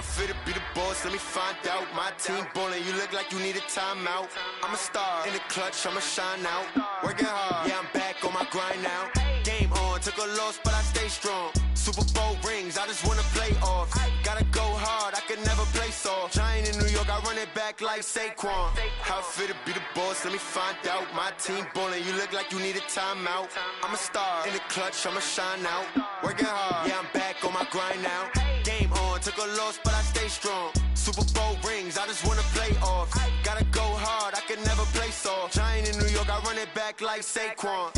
fit to be the boss, let me find out. My team ballin', you look like you need a timeout. I'm a star in the clutch, I'ma shine out. Working hard, yeah, I'm back on my grind now. Game on, took a loss, but I stay strong. Super Bowl rings, I just wanna play off. Gotta go hard, I could never play soft. Giant in New York, I run it back like Saquon. How fit to be the boss, let me find out. My team ballin', you look like you need a timeout. I'm a star in the clutch, I'ma shine out. Working hard, yeah, I'm back on my grind now. Game on, took a loss, but I stay strong. Super Bowl rings, I just wanna play off. Gotta go hard, I could never play soft. Giant in New York, I run it back like Saquon.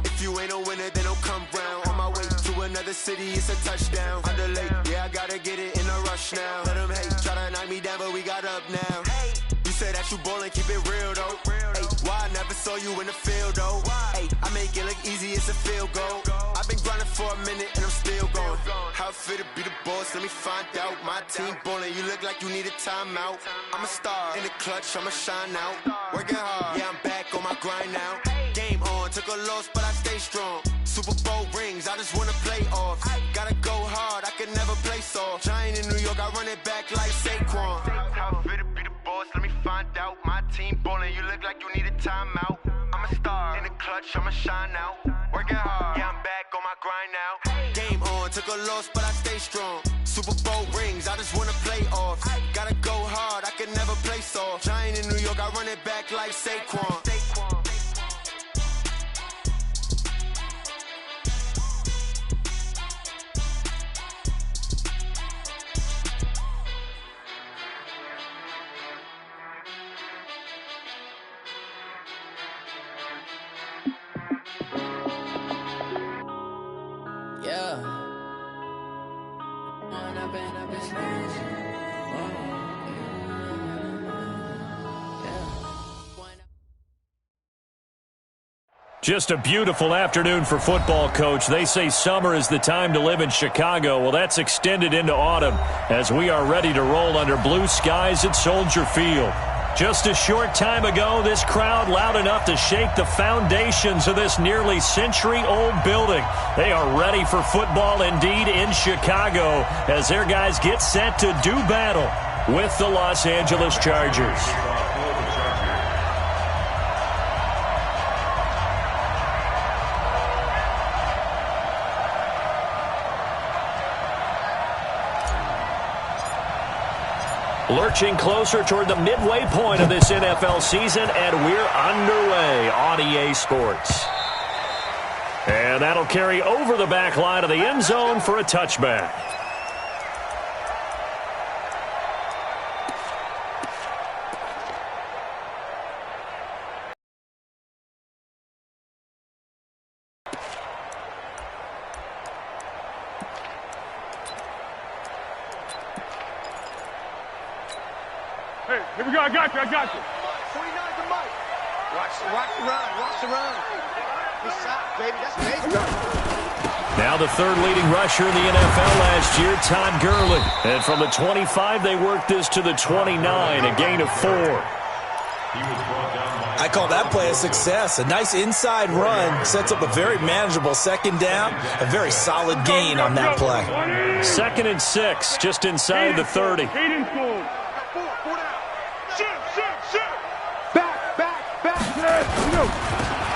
If you ain't a winner, then don't come round. On my way to another city, it's a touchdown. Underlay, yeah, I gotta get it in a rush now. Let them hate, try to knock me down, but we got up now. You say that you ballin', keep it real though. Hey, why I never saw you in the field though? Hey, I make it look easy, it's a field goal. I've been grinding for a minute and I'm still going. How fit to be the boss, let me find out. My team ballin', you look like you need a timeout. I'm a star in the clutch, I'ma shine out. Working hard, yeah, I'm back on my grind now. Game on, took a loss, but I stay strong. Super Bowl rings, I just wanna play off. Gotta go hard, I could never play soft. Giant in New York, I run it back like Saquon. How fit to be the boss, let me find out. My team ballin', you look like you need a timeout. I'm a star in the clutch, I'ma shine out. Working hard, yeah, I'm back on my grind now. Game on, took a loss, but I stay strong. Super Bowl rings, I just wanna play off. Gotta go hard, I could never play soft. Giant in New York, I run it back like Saquon. Just a beautiful afternoon for football, Coach. They say summer is the time to live in Chicago. Well, that's extended into autumn as we are ready to roll under blue skies at Soldier Field. Just a short time ago, this crowd loud enough to shake the foundations of this nearly century-old building. They are ready for football indeed in Chicago as their guys get set to do battle with the Los Angeles Chargers. Lurching closer toward the midway point of this NFL season, and we're underway on EA Sports. And that'll carry over the back line of the end zone for a touchback. Here we go, I got you. 49 to Mike. Watch the run. Good shot, baby, that's amazing. Now the third leading rusher in the NFL last year, Todd Gurley. And from the 25, they worked this to the 29, a gain of 4. I call that play a success. A nice inside run sets up a very manageable second down, a very solid gain on that play. 2nd and 6, just inside the 30.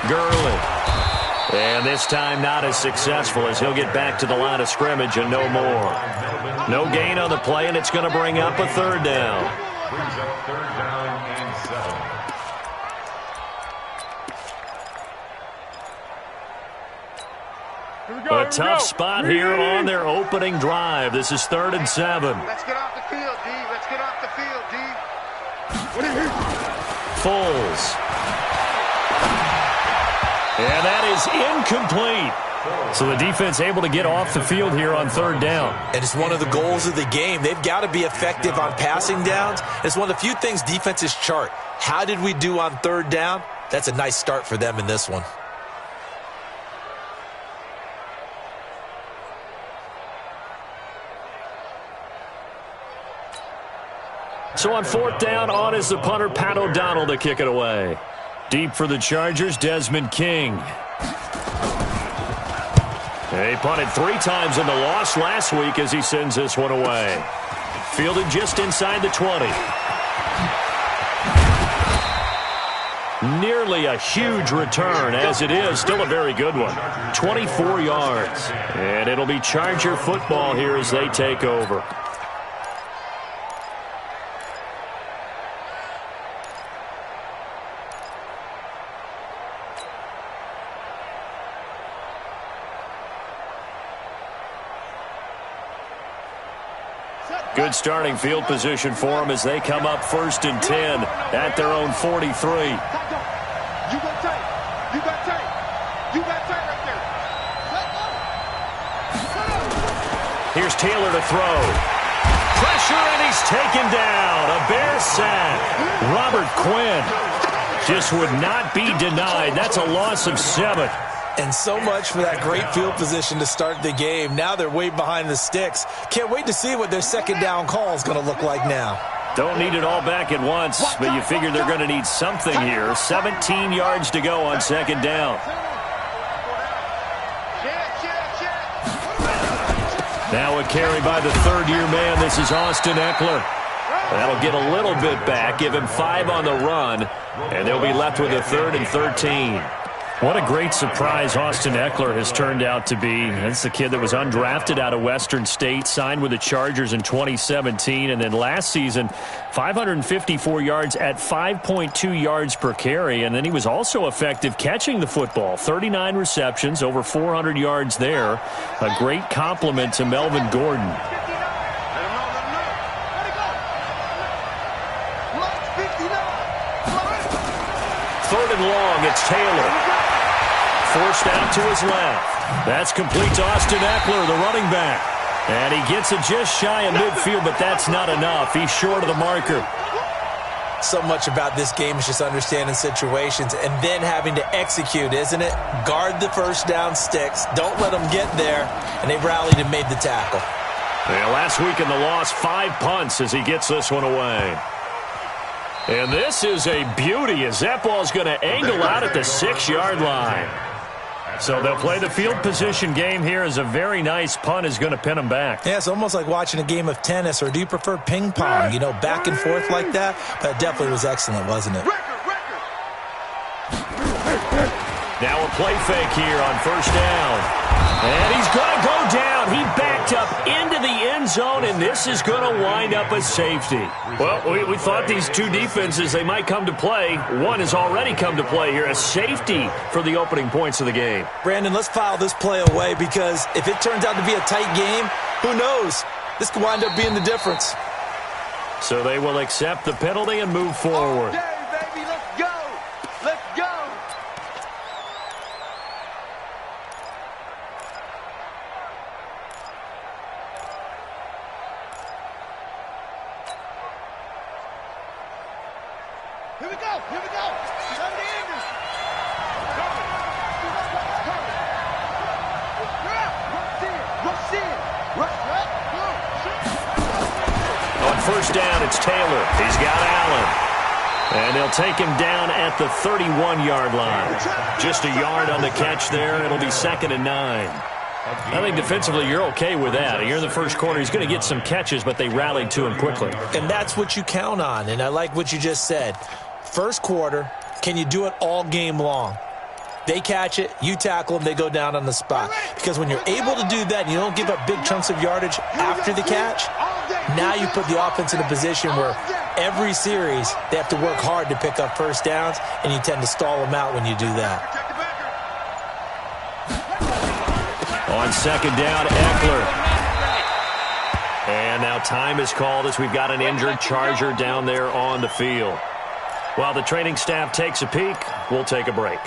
Gurley. And this time not as successful as he'll get back to the line of scrimmage and no more. No gain on the play, and it's going to bring up a 3rd down. Brings up 3rd down and 7. A tough spot here on their opening drive. This is 3rd and 7. Let's get off the field, D. Let's get off the field, D. Foles. And that is incomplete. So the defense able to get off the field here on 3rd down. And it's one of the goals of the game. They've got to be effective on passing downs. It's one of the few things defenses chart. How did we do on 3rd down? That's a nice start for them in this one. So on 4th down, on is the punter, Pat O'Donnell, to kick it away. Deep for the Chargers, Desmond King. He punted 3 times in the loss last week as he sends this one away. fielded just inside the 20. Nearly a huge return, as it is still a very good one. 24 yards. And it'll be Charger football here as they take over. Good starting field position for them as they come up 1st and 10 at their own 43. You got tape. You got tape. You got tape right there. Here's Taylor to throw. Pressure, and he's taken down. A Bear sack. Robert Quinn just would not be denied. That's a loss of 7. And so much for that great field position to start the game. Now they're way behind the sticks. Can't wait to see what their second down call is going to look like now. Don't need it all back at once, but you figure they're going to need something here. 17 yards to go on second down. Now a carry by the third-year man. This is Austin Eckler. That'll get a little bit back, give him 5 on the run, and they'll be left with a 3rd and 13. What a great surprise Austin Eckler has turned out to be. That's the kid that was undrafted out of Western State, signed with the Chargers in 2017, and then last season, 554 yards at 5.2 yards per carry, and then he was also effective catching the football. 39 receptions, over 400 yards there. A great compliment to Melvin Gordon. 3rd and long, it's Taylor. Forced out to his left. That's complete to Austin Eckler, the running back. And he gets it just shy of midfield, but that's not enough. He's short of the marker. So much about this game is just understanding situations and then having to execute, isn't it? Guard the first down sticks. Don't let them get there. And they've rallied and made the tackle. Yeah, last week in the loss, 5 punts as he gets this one away. And this is a beauty as that ball's going to angle out at the 6-yard line. So they'll play the field position game here as a very nice punt is going to pin them back. Yeah, it's almost like watching a game of tennis, or do you prefer ping pong? You know, back and forth like that? But it definitely was excellent, wasn't it? Now a play fake here on 1st down. And he's going to go down. He backed up into the end zone, and this is going to wind up a safety. Well, we thought these two defenses, they might come to play. One has already come to play here, a safety for the opening points of the game. Brandon, let's file this play away because if it turns out to be a tight game, who knows? This could wind up being the difference. So they will accept the penalty and move forward. Here we go. Here we go. Come to Andrews. On 1st down, it's Taylor. He's got Allen. And they'll take him down at the 31-yard line. Just a yard on the catch there. It'll be 2nd and 9. I think defensively you're okay with that. You're in the first quarter. He's going to get some catches, but they rallied to him quickly. And that's what you count on, and I like what you just said. First quarter, can you do it all game long? They catch it, you tackle them, they go down on the spot. Because when you're able to do that and you don't give up big chunks of yardage after the catch, now you put the offense in a position where every series they have to work hard to pick up first downs, and you tend to stall them out when you do that. On 2nd down, Eckler. And now time is called as we've got an injured Charger down there on the field. While the training staff takes a peek, we'll take a break.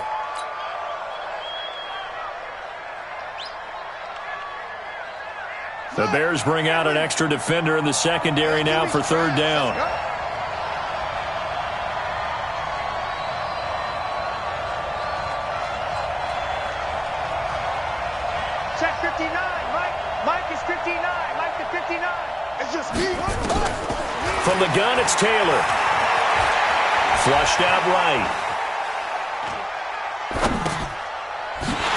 The Bears bring out an extra defender in the secondary now for 3rd down. Check 59. Mike is 59. Mike the 59. It's just me. From the gun, it's Taylor. Flushed out right.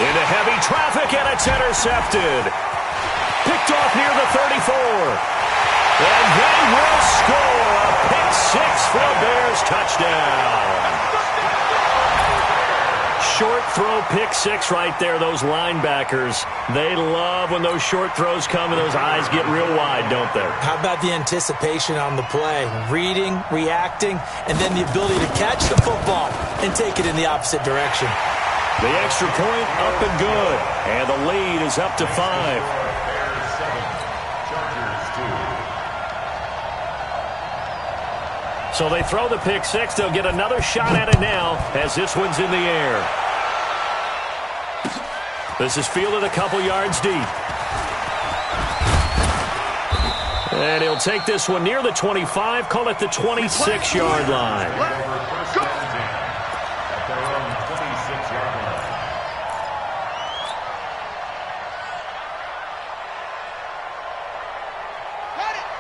Into heavy traffic, and it's intercepted. Picked off near the 34. And then pick six right there, those linebackers. They love when those short throws come and those eyes get real wide, don't they? How about the anticipation on the play? Reading, reacting, and then the ability to catch the football and take it in the opposite direction. The extra point up and good. And the lead is up to 5. So they throw the pick six. They'll get another shot at it now as this one's in the air. This is fielded a couple yards deep. And he'll take this one near the 25, call it the 26-yard line.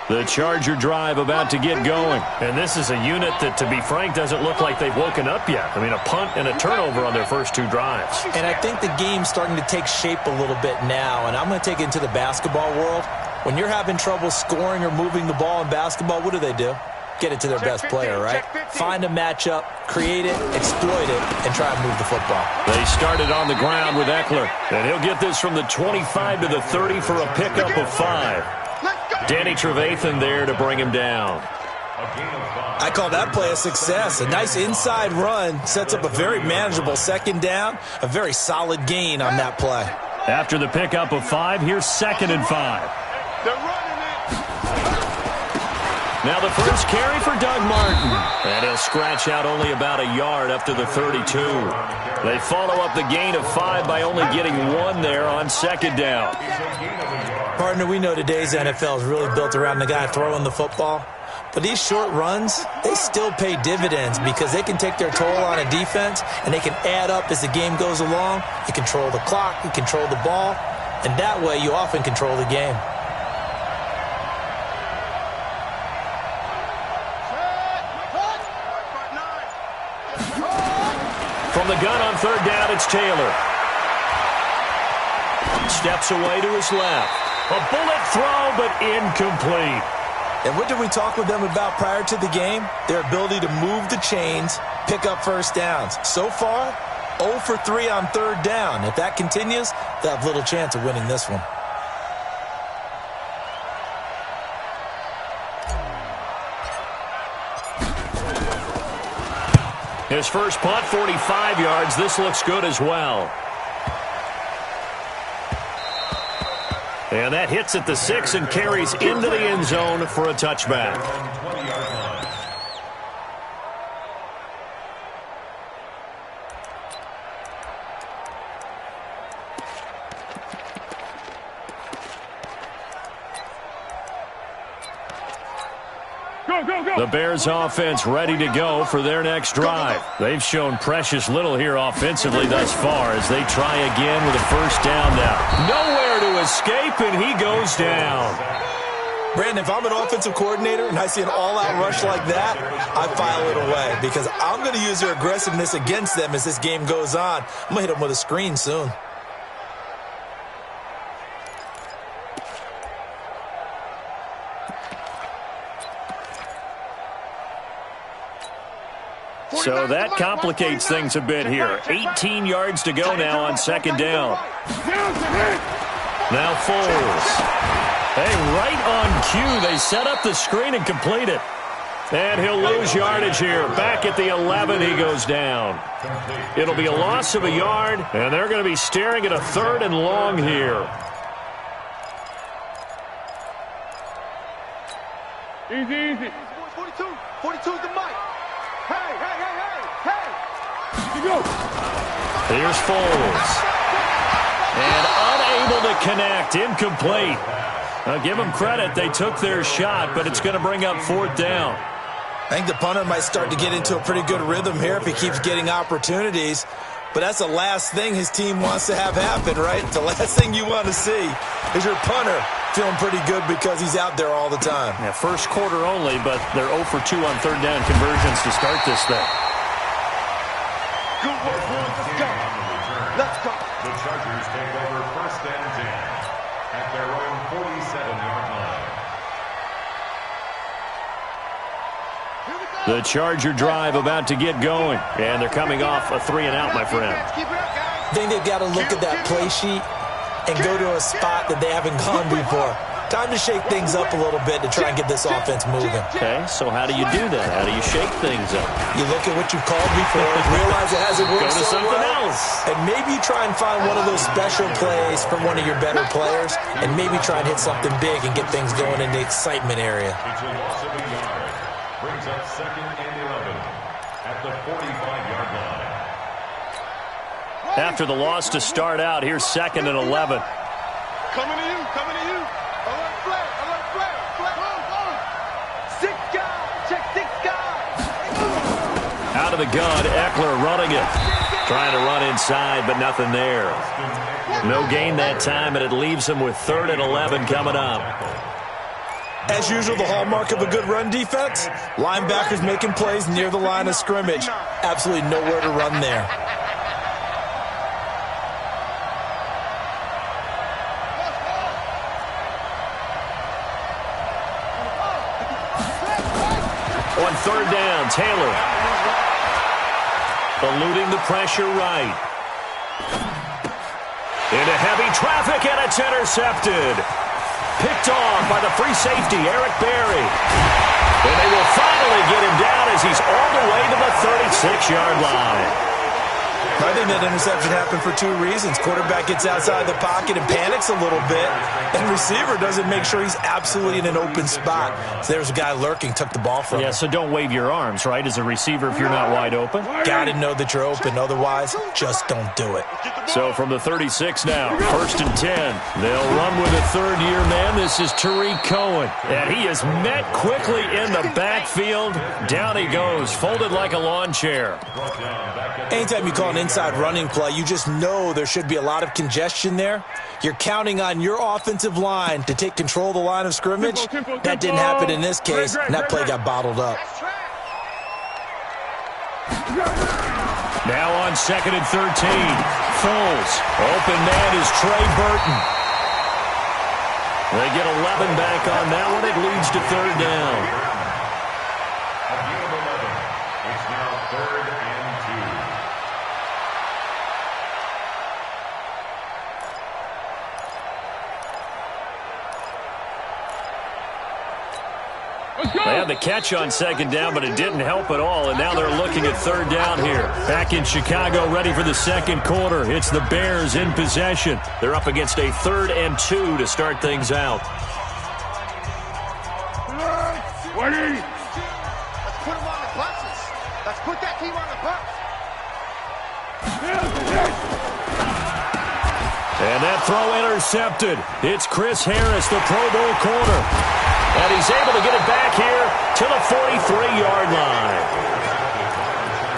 The Charger drive about to get going. And this is a unit that, to be frank, doesn't look like they've woken up yet. I mean, a punt and a turnover on their first two drives. And I think the game's starting to take shape a little bit now. And I'm going to take it into the basketball world. When you're having trouble scoring or moving the ball in basketball, what do? Get it to their best player, right? Find a matchup, create it, exploit it, and try and move the football. They started on the ground with Eckler. And he'll get this from the 25 to the 30 for a pickup of 5. Danny Trevathan there to bring him down. I call that play a success. A nice inside run sets up a very manageable second down, a very solid gain on that play. After the pickup of 5, here's 2nd and 5. Now the first carry for Doug Martin. And he'll scratch out only about a yard up to the 32. They follow up the gain of 5 by only getting 1 there on second down. Partner, we know today's NFL is really built around the guy throwing the football. But these short runs, they still pay dividends because they can take their toll on a defense and they can add up as the game goes along. You control the clock, you control the ball, and that way you often control the game. From the gun on third down, it's Taylor. Steps away to his left. A bullet throw, but incomplete. And what did we talk with them about prior to the game? Their ability to move the chains, pick up first downs. So far, 0 for 3 on third down. If that continues, they'll have little chance of winning this one. His first punt, 45 yards. This looks good as well. And that hits at the 6 and carries into the end zone for a touchback. The Bears offense ready to go for their next drive. They've shown precious little here offensively thus far as they try again with a first down now. Nowhere to escape, and he goes down. Brandon, if I'm an offensive coordinator and I see an all-out rush like that, I file it away because I'm going to use their aggressiveness against them as this game goes on. I'm going to hit them with a screen soon. So that complicates things a bit here. 18 yards to go now on second down. Now Foles. Hey, right on cue. They set up the screen and complete it. And he'll lose yardage here. Back at the 11, he goes down. It'll be a loss of a yard, and they're going to be staring at a 3rd and long here. Easy. 42 is the mic. Hey. You go. Here's Foles. And unable to connect. Incomplete. Now, give them credit. They took their shot, but it's going to bring up 4th down. I think the punter might start to get into a pretty good rhythm here if he keeps getting opportunities. But that's the last thing his team wants to have happen, right? The last thing you want to see is your punter feeling pretty good because he's out there all the time. Yeah, first quarter only, but they're 0 for 2 on third down conversions to start this thing. Good work, boys. Let's go. The Chargers take over 1st and 10 at their own 47-yard line. The Charger drive about to get going, and they're coming off a 3-and-out, my friend. Keep it up, guys. I think they've got to look at that play sheet and go to a spot that they haven't gone before. Time to shake things up a little bit to try and get this offense moving. Okay, so how do you do that? How do you shake things up? You look at what you've called before, realize it hasn't worked Go to so something well, else. and maybe try and find one of those special plays from one of your better players, and maybe try and hit something big and get things going in the excitement area. It's a loss of a yard. Brings up 2nd and 11 at the 45-yard line. After the loss to start out, here's 2nd and 11. Coming to you, coming to you. Alert flag, alert flag, flag. Go. 6 guys, check 6 guys. Out of the gun, Eckler running it. Trying to run inside, but nothing there. No gain that time, and it leaves him with 3rd and 11 coming up. As usual, the hallmark of a good run defense, linebackers making plays near the line of scrimmage. Absolutely nowhere to run there. On 3rd down, Taylor. Eluding the pressure right. Into heavy traffic, and it's intercepted. Picked off by the free safety, Eric Berry. And they will finally get him down as he's all the way to the 36-yard line. I think that interception happened for 2 reasons. Quarterback gets outside the pocket and panics a little bit, and receiver doesn't make sure he's absolutely in an open spot. So there's a guy lurking, took the ball from him. Yeah, so don't wave your arms, right, as a receiver if you're not wide open. Got to know that you're open. Otherwise, just don't do it. So from the 36 now, 1st and 10. They'll run with a 3rd-year man. This is Tariq Cohen. And he is met quickly in the backfield. Down he goes, folded like a lawn chair. Anytime you call an inside running play, you just know there should be a lot of congestion there. You're counting on your offensive line to take control of the line of scrimmage. That didn't happen in this case, and that play got bottled up. Now on 2nd and 13. Foles. Open man is Trey Burton. They get 11 back on that one. It leads to 3rd down. A gain of 11. It's now 3rd and 2. They had the catch on 2nd down, but it didn't help at all, and now they're looking at 3rd down here. Back in Chicago, ready for the 2nd quarter. It's the Bears in possession. They're up against a 3rd and 2 to start things out. Let's put him on the buses. Let's put that team on the bus. And that throw intercepted. It's Chris Harris, the Pro Bowl corner. And he's able to get it back here to the 43-yard line.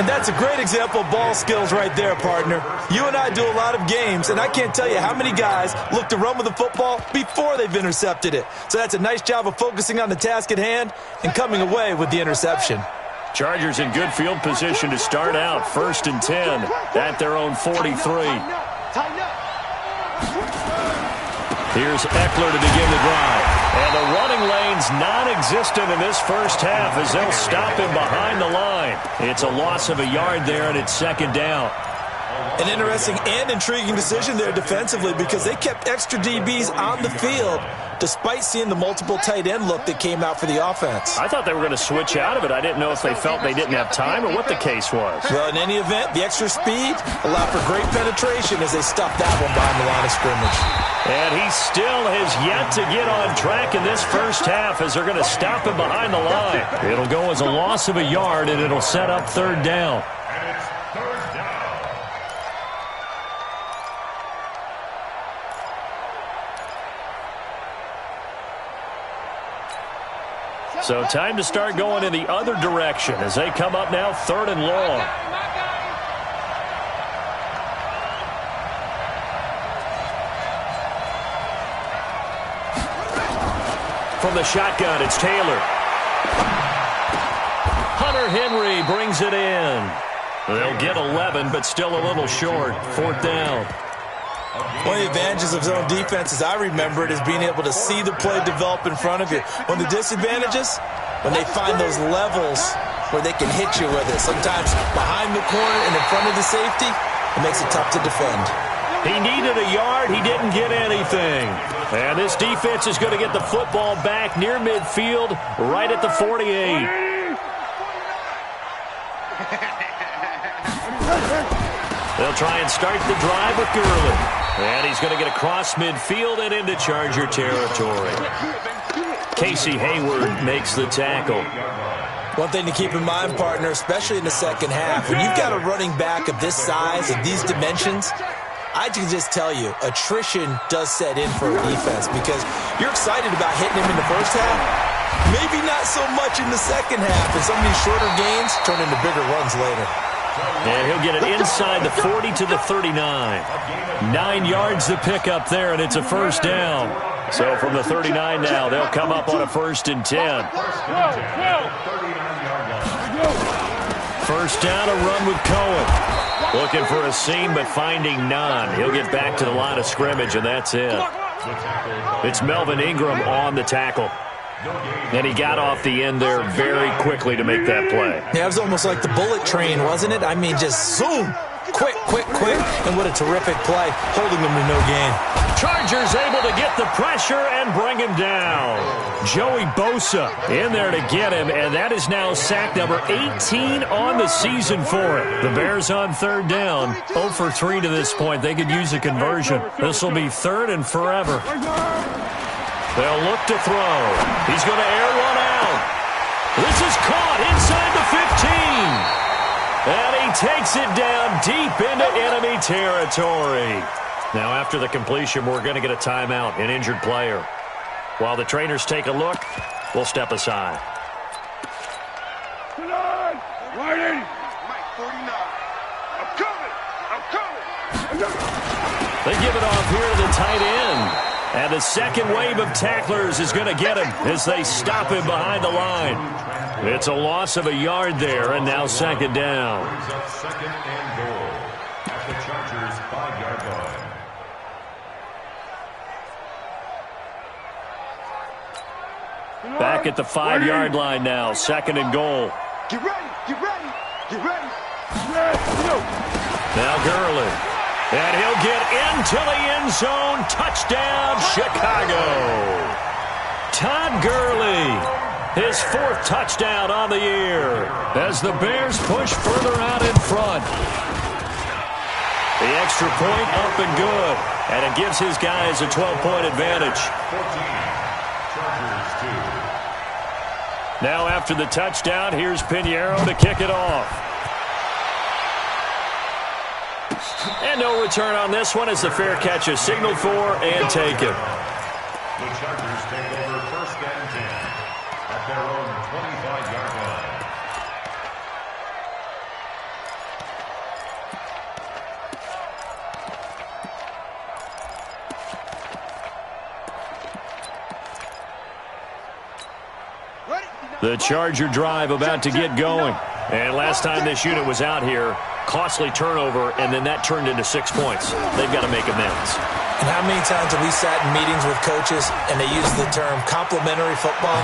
And that's a great example of ball skills right there, partner. You and I do a lot of games, and I can't tell you how many guys look to run with the football before they've intercepted it. So that's a nice job of focusing on the task at hand and coming away with the interception. Chargers in good field position to start out. 1st and 10 at their own 43. Tighten up. Here's Eckler to begin the drive. And the running lane's non-existent in this first half as they'll stop him behind the line. It's a loss of a yard there, and it's 2nd down. An interesting and intriguing decision there defensively because they kept extra DBs on the field despite seeing the multiple tight end look that came out for the offense. I thought they were going to switch out of it. I didn't know if they felt they didn't have time or what the case was. Well, in any event, the extra speed allowed for great penetration as they stuffed that one behind the line of scrimmage. And he still has yet to get on track in this first half as they're going to stop him behind the line. It'll go as a loss of a yard, and it'll set up 3rd down. And it's 3rd down. So time to start going in the other direction as they come up now 3rd and long. From the shotgun, it's Taylor. Hunter Henry brings it in. They'll get 11, but still a little short. 4th down. One of the advantages of zone defense, as I remember it, is being able to see the play develop in front of you. One of the disadvantages, when they find those levels where they can hit you with it. Sometimes behind the corner and in front of the safety, It makes it tough to defend. He needed a yard. He didn't get anything. And this defense is going to get the football back near midfield, right at the 48. They'll try and start the drive with Gurley. And he's going to get across midfield and into Charger territory. Casey Hayward makes the tackle. One thing to keep in mind, partner, especially in the second half, when you've got a running back of this size, of these dimensions, I can just tell you, attrition does set in for a defense because you're excited about hitting him in the first half. Maybe not so much in the second half, and some of these shorter gains turn into bigger runs later. And he'll get it inside the 40 to the 39. 9 yards to pick up there, and it's a first down. So from the 39 now, they'll come up on a 1st and 10. First down, a run with Cohen. Looking for a seam, but finding none. He'll get back to the line of scrimmage, and that's it. It's Melvin Ingram on the tackle. And he got off the end there very quickly to make that play. Yeah, it was almost like the bullet train, wasn't it? I mean, just zoom. Quick, quick, quick. And what a terrific play, holding him to no gain. Chargers able to get the pressure and bring him down. Joey Bosa in there to get him, and that is now sack number 18 on the season for it. The Bears on 3rd down, 0 for 3 to this point. They could use a conversion. This will be 3rd and forever. They'll look to throw. He's going to air one out. This is caught inside the 15. And he takes it down deep into enemy territory. Now, after the completion, we're going to get a timeout, an injured player. While the trainers take a look, we'll step aside. Right 80. Mike 49. I'm coming. They give it off here to the tight end. And the second wave of tacklers is going to get him as they stop him behind the line. It's a loss of a yard there, and now 2nd down. Second and goal at the Chargers' 5-yard line. Back at the 5-yard line now, 2nd and goal. Get ready. Now Gurley. And he'll get into the end zone. Touchdown, Chicago. Todd Gurley, his 4th touchdown on the year as the Bears push further out in front. The extra point up and good, and it gives his guys a 12-point advantage. 14, Chargers 2. Now after the touchdown, here's Pinheiro to kick it off. And no return on this one as the fair catch is signaled for and taken. The Chargers take over 1st and 10 at their own 25-yard line. The Charger drive about to get going. And last time this unit was out here, costly turnover, and then that turned into 6 points. They've got to make amends. And how many times have we sat in meetings with coaches and they use the term complementary football?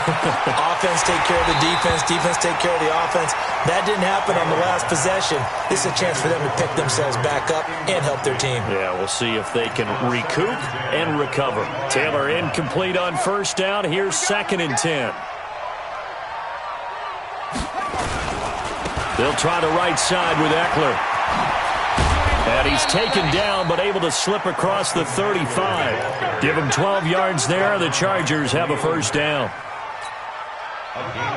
Offense take care of the defense, defense take care of the offense. That didn't happen on the last possession. This is a chance for them to pick themselves back up and help their team. Yeah, we'll see if they can recoup and recover. Taylor incomplete on 1st down. Here's 2nd and 10. They'll try the right side with Eckler. And he's taken down, but able to slip across the 35. Give him 12 yards there. The Chargers have a 1st down.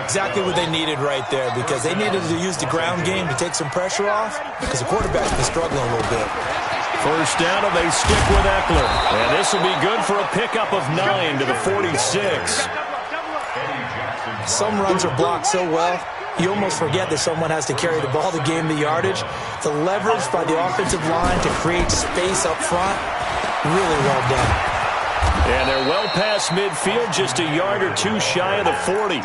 Exactly what they needed right there, because they needed to use the ground game to take some pressure off, because the quarterback's been struggling a little bit. 1st down, and they stick with Eckler. And this will be good for a pickup of 9 to the 46. Some runs are blocked so well, you almost forget that someone has to carry the ball to gain the yardage. The leverage by the offensive line to create space up front, really well done. And they're well past midfield, just a yard or 2 shy of the 40.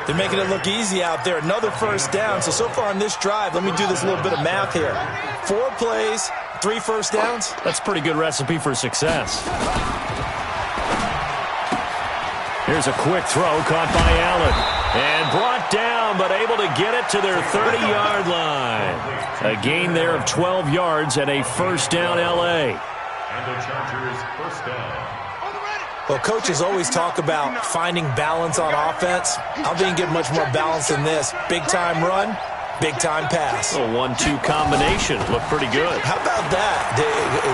They're making it look easy out there. Another 1st down. So far on this drive, let me do this little bit of math here. 4 plays, 3 1st downs. That's a pretty good recipe for success. Here's a quick throw caught by Allen. And brought down, but able to get it to their 30-yard line. A gain there of 12 yards and a first down, L.A. And the Chargers first down. Well, coaches always talk about finding balance on offense. I didn't get much more balance than this. Big-time run, big-time pass. A 1-2 combination. Looked pretty good. How about that?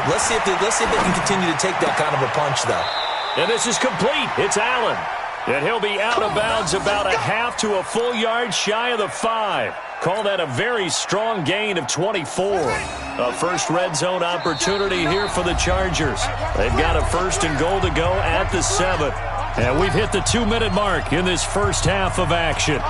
Let's see if they can continue to take that kind of a punch, though. And this is complete. It's Allen. And he'll be out of bounds about a half to a full yard shy of the 5. Call that a very strong gain of 24. A first red zone opportunity here for the Chargers. They've got a first and goal to go at the 7. And we've hit the 2-minute mark in this first half of action.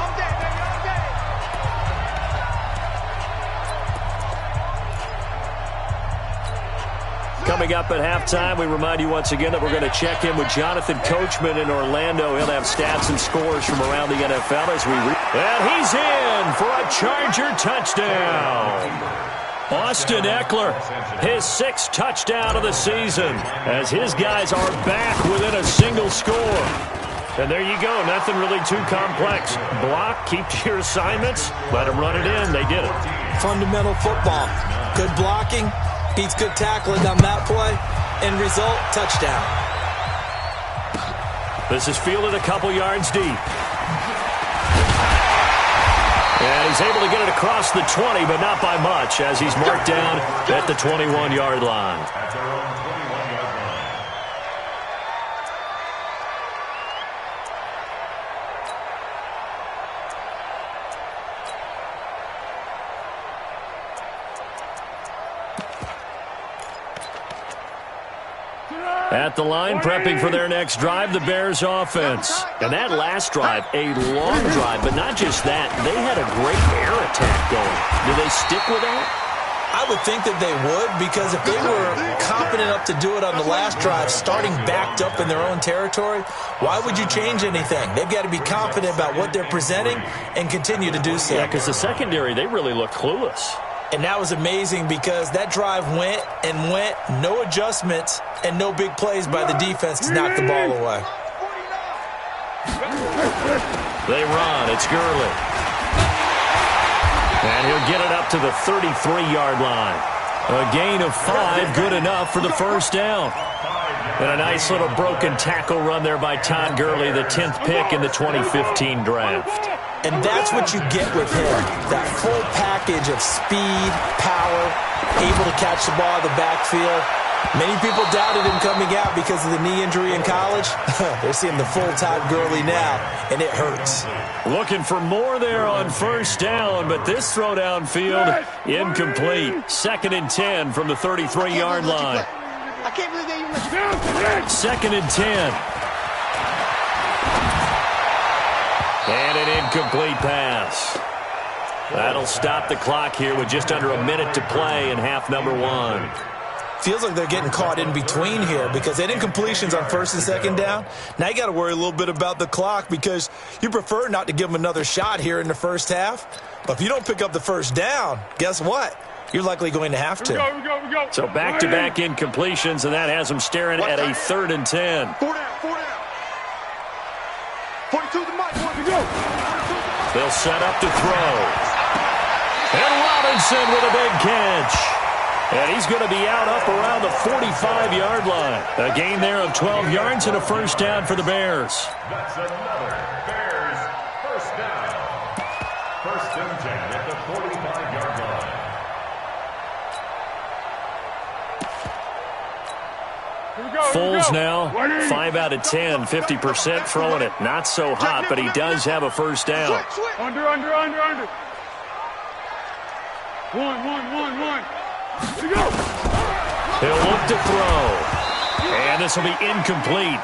Coming up at halftime, we remind you once again that we're going to check in with Jonathan Coachman in Orlando. He'll have stats and scores from around the NFL as we and he's in for a Charger touchdown. Austin Eckler, his 6th touchdown of the season, as his guys are back within a single score. And there you go, nothing really too complex. Block, keep to your assignments, let them run it in. They did it. Fundamental football. Good blocking. Beats good tackling on that play. End result, touchdown. This is fielded a couple yards deep. And he's able to get it across the 20, but not by much, as he's marked down at the 21-yard line. At their own 21-yard line. At the line, prepping for their next drive, the Bears offense. And that last drive, a long drive, but not just that. They had a great air attack going. Do they stick with that? I would think that they would, because if they were confident enough to do it on the last drive, starting backed up in their own territory, why would you change anything? They've got to be confident about what they're presenting and continue to do so. Yeah, because the secondary, they really look clueless. And that was amazing because that drive went and went, no adjustments and no big plays by the defense to knock the ball away. They run. It's Gurley. And he'll get it up to the 33-yard line. A gain of 5, good enough for the first down. And a nice little broken tackle run there by Todd Gurley, the 10th pick in the 2015 draft. And that's what you get with him, that full package of speed, power, able to catch the ball in the backfield. Many people doubted him coming out because of the knee injury in college. They're seeing the full Todd Gurley now, and it hurts. Looking for more there on first down, but this throw downfield, incomplete. 2nd and 10 from the 33-yard line. I can't believe they even... 2nd and 10. And an incomplete pass. That'll stop the clock here with just under a minute to play in half number 1. Feels like they're getting caught in between here because they did incompletions on 1st and 2nd down. Now you got to worry a little bit about the clock because you prefer not to give them another shot here in the first half. But if you don't pick up the first down, guess what? You're likely going to have to. We go. So back-to-back incompletions, and that has them staring at a 3rd and 10. 4 down. 42 to Mike, we go. They'll set up to throw. And Robinson with a big catch. And he's going to be out up around the 45-yard line. A gain there of 12 yards and a first down for the Bears. That's another Bears first down. 1st and 10 at the 45-yard line. Foles now, 5 out of 10, 50% throwing it. Not so hot, but he does have a first down. Under. 1. Here we go. He'll look to throw. And this will be incomplete.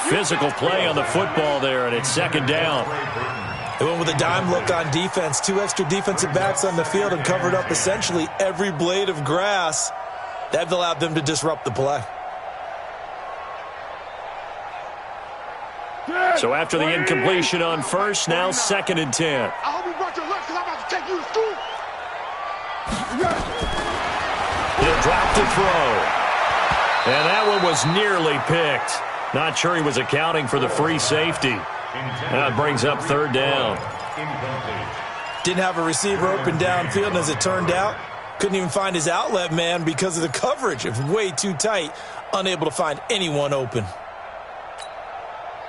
Physical play on the football there, and it's 2nd down. They went with a dime look on defense. 2 extra defensive backs on the field and covered up essentially every blade of grass. That allowed them to disrupt the play. So after the incompletion on first, now 2nd and 10. I hope you brought your lunch because I'm about to take you to school. He'll drop to throw. And that one was nearly picked. Not sure he was accounting for the free safety. That brings up third down. Didn't have a receiver open downfield, and as it turned out, couldn't even find his outlet man because of the coverage. It was way too tight, unable to find anyone open.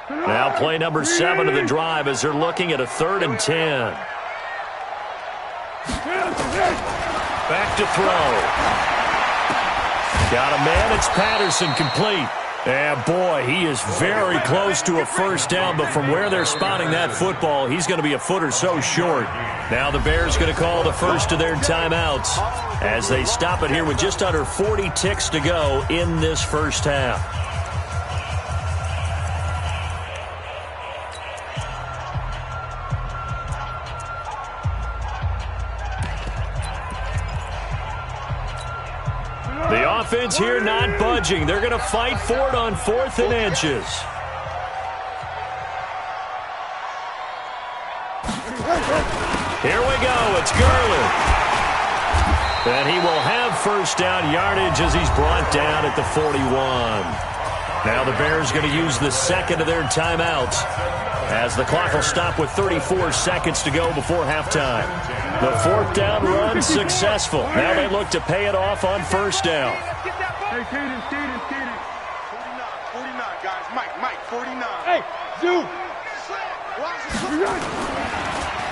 Now play number 7 of the drive as they're looking at a 3rd and 10. Back to throw. Got a man. It's Patterson, complete. And boy, he is very close to a first down, but from where they're spotting that football, he's going to be a foot or so short. Now the Bears going to call the first of their timeouts as they stop it here with just under 40 ticks to go in this first half. The offense here not budging. They're going to fight for it on 4th and inches. Here we go. It's Gurley. And he will have first down yardage as he's brought down at the 41. Now the Bears going to use the second of their timeouts as the clock will stop with 34 seconds to go before halftime. The 4th down run successful. Now they look to pay it off on first down. Hey, Kaden. 49, guys. Mike, 49. Hey, Zoo.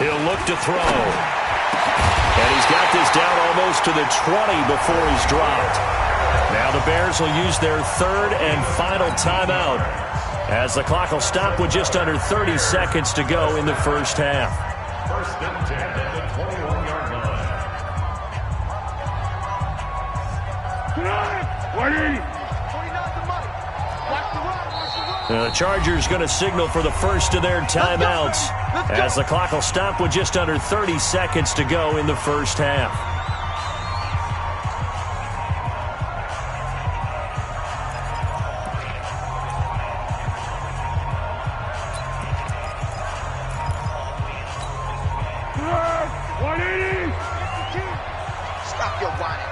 He'll look to throw. And he's got this down almost to the 20 before he's dropped. Now the Bears will use their 3rd and final timeout as the clock will stop with just under 30 seconds to go in the first half. 1st and 10 at the 21-yard line. 180. The Chargers going to signal for the first of their timeouts as the clock will stop with just under 30 seconds to go in the first half. Stop your whining.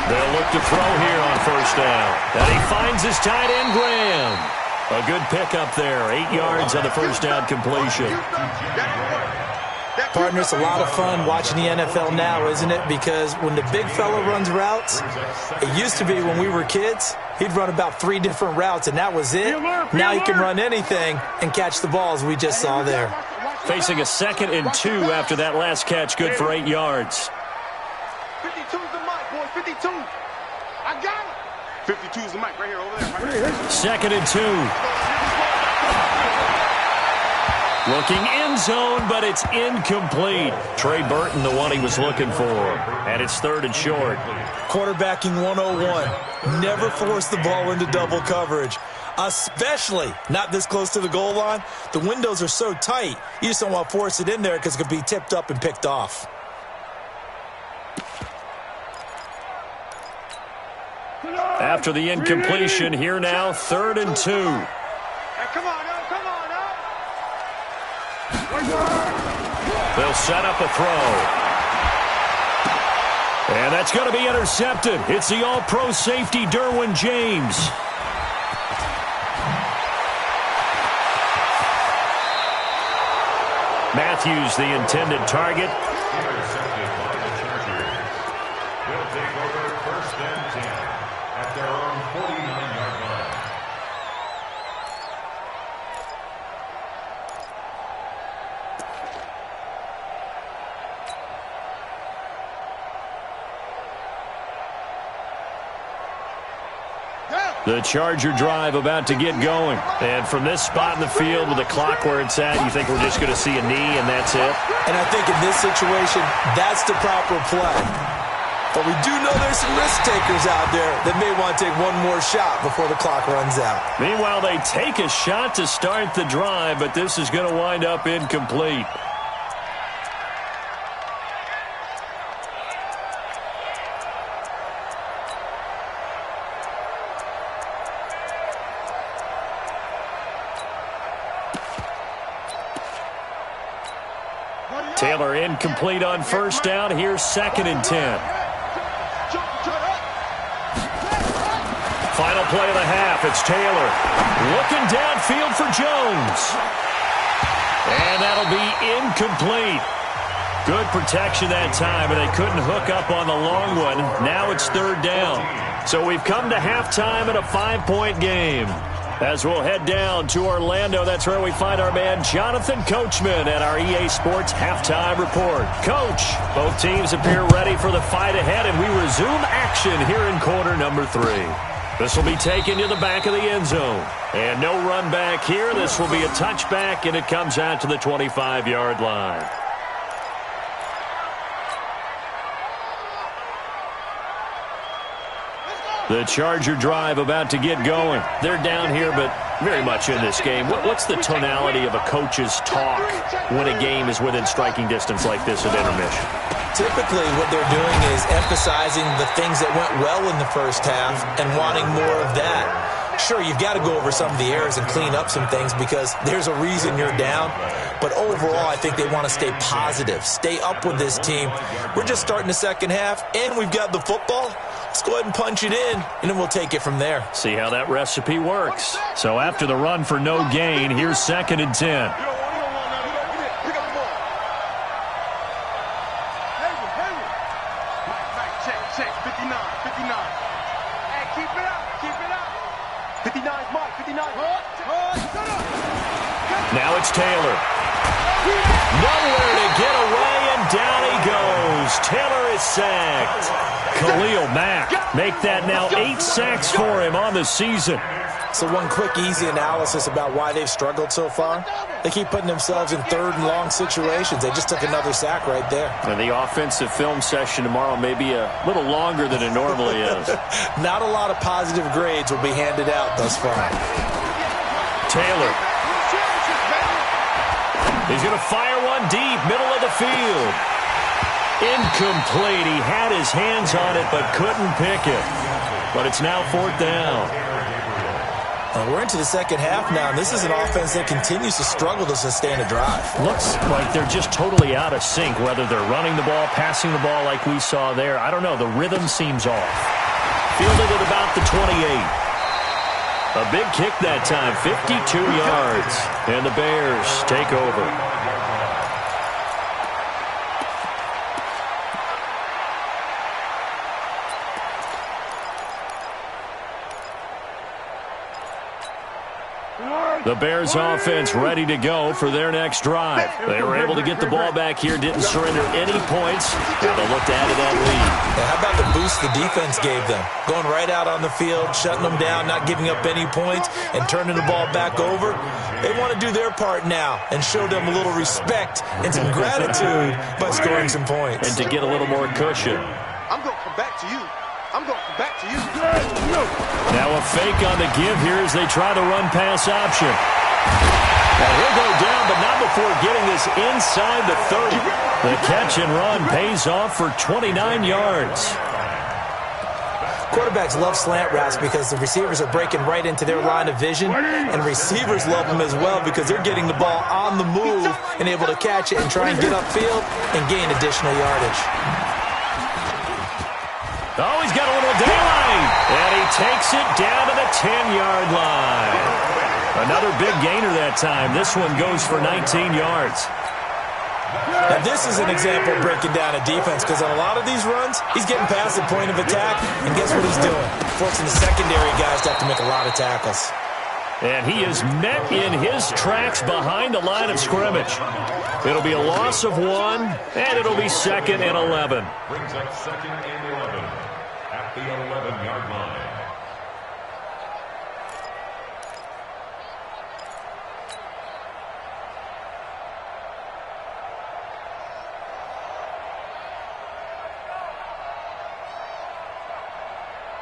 They'll look to throw here on first down. And he finds his tight end, Graham. A good pickup there. 8 yards on the first down completion. Partner, it's a lot of fun watching the NFL now, isn't it? Because when the big fella runs routes, it used to be when we were kids, he'd run about 3 different routes, and that was it. Now he can run anything and catch the balls we just saw there. Facing a 2nd and 2 after that last catch, good for 8 yards. 52's the mic, boy. 52. I got it. 52's the mic right here, over there. Right here. 2nd and 2. Looking end zone, but it's incomplete. Trey Burton, the one he was looking for. And it's 3rd and short. Quarterbacking 101. Never force the ball into double coverage, especially not this close to the goal line. The windows are so tight, you just don't want to force it in there because it could be tipped up and picked off. After the incompletion, here now, 3rd and 2. Hey, come on, now. Come on, now. They'll set up a throw. And that's going to be intercepted. It's the all-pro safety, Derwin James. Matthews, the intended target. Intercepted by the Chargers. They'll take over 1st and 10 at their own 49-yard line. The Charger drive about to get going. And from this spot in the field with the clock where it's at, you think we're just going to see a knee and that's it? And I think in this situation, that's the proper play. But we do know there's some risk takers out there that may want to take one more shot before the clock runs out. Meanwhile, they take a shot to start the drive, but this is going to wind up incomplete. Taylor incomplete on first down. Here's 2nd and 10. Final play of the half. It's Taylor looking downfield for Jones. And that'll be incomplete. Good protection that time, and they couldn't hook up on the long one. Now it's 3rd down. So we've come to halftime in a 5-point game. As we'll head down to Orlando, that's where we find our man Jonathan Coachman at our EA Sports Halftime Report. Coach, both teams appear ready for the fight ahead, and we resume action here in quarter number 3. This will be taken to the back of the end zone. And no run back here. This will be a touchback, and it comes out to the 25-yard line. The Charger drive about to get going. They're down here, but very much in this game. What's the tonality of a coach's talk when a game is within striking distance like this at intermission? Typically, what they're doing is emphasizing the things that went well in the first half and wanting more of that. Sure, you've got to go over some of the errors and clean up some things because there's a reason you're down. But overall, I think they want to stay positive, stay up with this team. We're just starting the second half, and we've got the football. Let's go ahead and punch it in, and then we'll take it from there. See how that recipe works. So after the run for no gain, here's 2nd and 10. Check, 59. Hey, keep it up. 59's Mike, 59. Now it's Taylor. Nowhere to get away, and down he goes. Taylor is sacked. Khalil Mack make that now 8 sacks for him on the season. So one quick, easy analysis about why they've struggled so far. They keep putting themselves in 3rd and long situations. They just took another sack right there. And the offensive film session tomorrow may be a little longer than it normally is. Not a lot of positive grades will be handed out thus far. Taylor. He's going to fire one deep, middle of the field. Incomplete. He had his hands on it but couldn't pick it. But it's now 4th down. We're into the second half now, and this is an offense that continues to struggle to sustain a drive. Looks like they're just totally out of sync, whether they're running the ball, passing the ball like we saw there. I don't know. The rhythm seems off. Fielded at about the 28. A big kick that time, 52 yards. And the Bears take over. The Bears offense ready to go for their next drive. They were able to get the ball back here, didn't surrender any points. Now they'll look to add to that lead. Yeah, how about the boost the defense gave them? Going right out on the field, shutting them down, not giving up any points, and turning the ball back over. They want to do their part now and show them a little respect and some gratitude by scoring some points. And to get a little more cushion. I'm going to come back to you. Now a fake on the give here as they try the run-pass option. Now he'll go down, but not before getting this inside the 30. The catch and run pays off for 29 yards. Quarterbacks love slant routes because the receivers are breaking right into their line of vision, and receivers love them as well because they're getting the ball on the move and able to catch it and try and get upfield and gain additional yardage. Oh, he's got a little daylight, and he takes it down to the 10-yard line. Another big gainer that time. This one goes for 19 yards. Now, this is an example of breaking down a defense because on a lot of these runs, he's getting past the point of attack, and guess what he's doing? Forcing the secondary guys to have to make a lot of tackles. And he is met in his tracks behind the line of scrimmage. It'll be a loss of 1, and it'll be 2nd and 11. Brings up 2nd and 11 at the 11-yard line.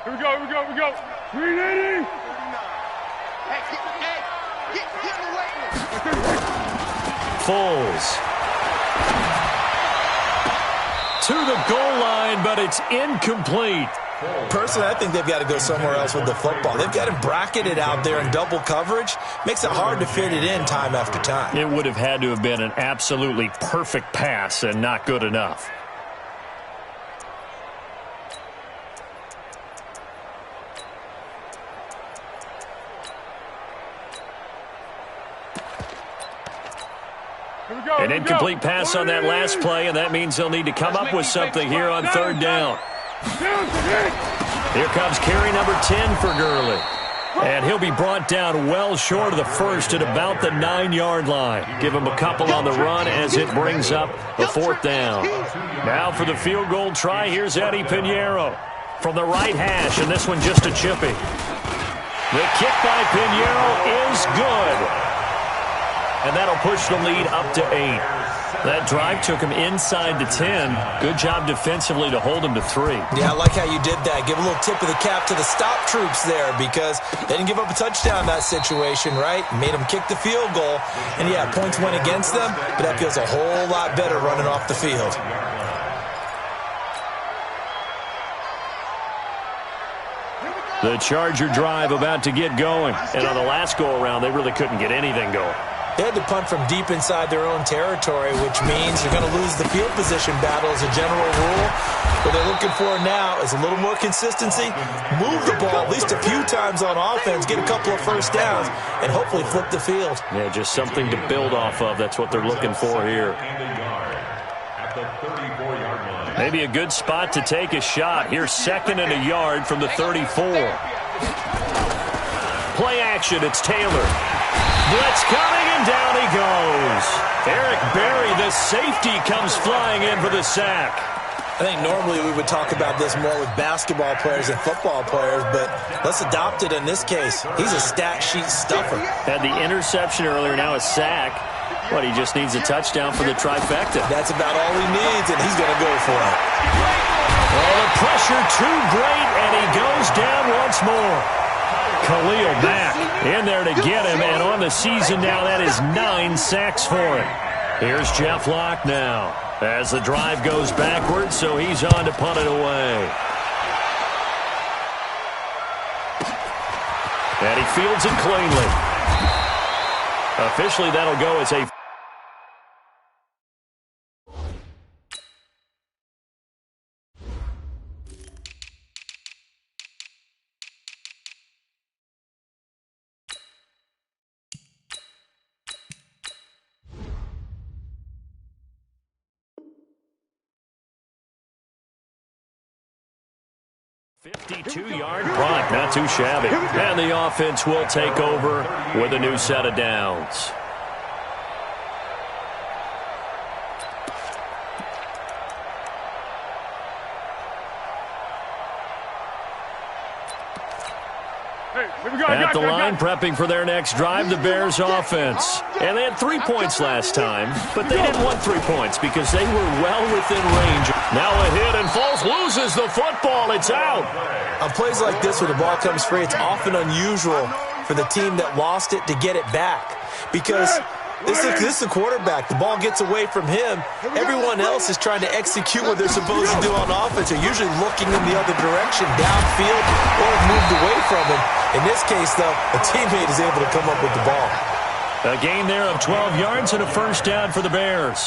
Here we go. 380. Foles to the goal line, but it's incomplete. Personally, I think they've got to go somewhere else with the football. They've got him bracketed out there in double coverage. Makes it hard to fit it in time after time. It would have had to have been an absolutely perfect pass and not good enough. An incomplete pass on that last play, and that means they'll need to come up with something here on third down. Here comes carry number 10 for Gurley. And he'll be brought down well short of the first at about the 9-yard line. Give him a couple on the run as it brings up the fourth down. Now for the field goal try, here's Eddie Pinheiro from the right hash, and this one just a chippy. The kick by Pinheiro is good. And that'll push the lead up to 8. That drive took him inside the 10. Good job defensively to hold him to 3. Yeah, I like how you did that. Give a little tip of the cap to the stop troops there because they didn't give up a touchdown in that situation, right? Made them kick the field goal. And, yeah, points went against them, but that feels a whole lot better running off the field. The Charger drive about to get going. And on the last go-around, they really couldn't get anything going. They had to punt from deep inside their own territory, which means they're going to lose the field position battle as a general rule. What they're looking for now is a little more consistency, move the ball at least a few times on offense, get a couple of first downs, and hopefully flip the field. Yeah, just something to build off of. That's what they're looking for here. Maybe a good spot to take a shot. Here's 2nd and a yard from the 34. Play action, it's Taylor. Blitz coming, and down he goes. Eric Berry, the safety, comes flying in for the sack. I think normally we would talk about this more with basketball players and football players, but let's adopt it in this case. He's a stat sheet stuffer. Had the interception earlier, now a sack. But he just needs a touchdown for the trifecta. That's about all he needs, and he's going to go for it. Oh, the pressure too great, and he goes down once more. Khalil Mack in there to get him, and on the season now, that is 9 sacks for him. Here's Jeff Locke now as the drive goes backwards, so he's on to punt it away. And he fields it cleanly. Officially, that'll go as a 52-yard punt, not too shabby. And the offense will take over with a new set of downs. At the line, prepping for their next drive, the Bears offense. And they had 3 points last time, but they didn't want 3 points because they were well within range. Now a hit, and Foles loses the football. It's out. On plays like this where the ball comes free, it's often unusual for the team that lost it to get it back because this is the quarterback. The ball gets away from him. Everyone else is trying to execute what they're supposed to do on offense. They're usually looking in the other direction, downfield, or moved away from him. In this case, though, a teammate is able to come up with the ball. A gain there of 12 yards and a first down for the Bears.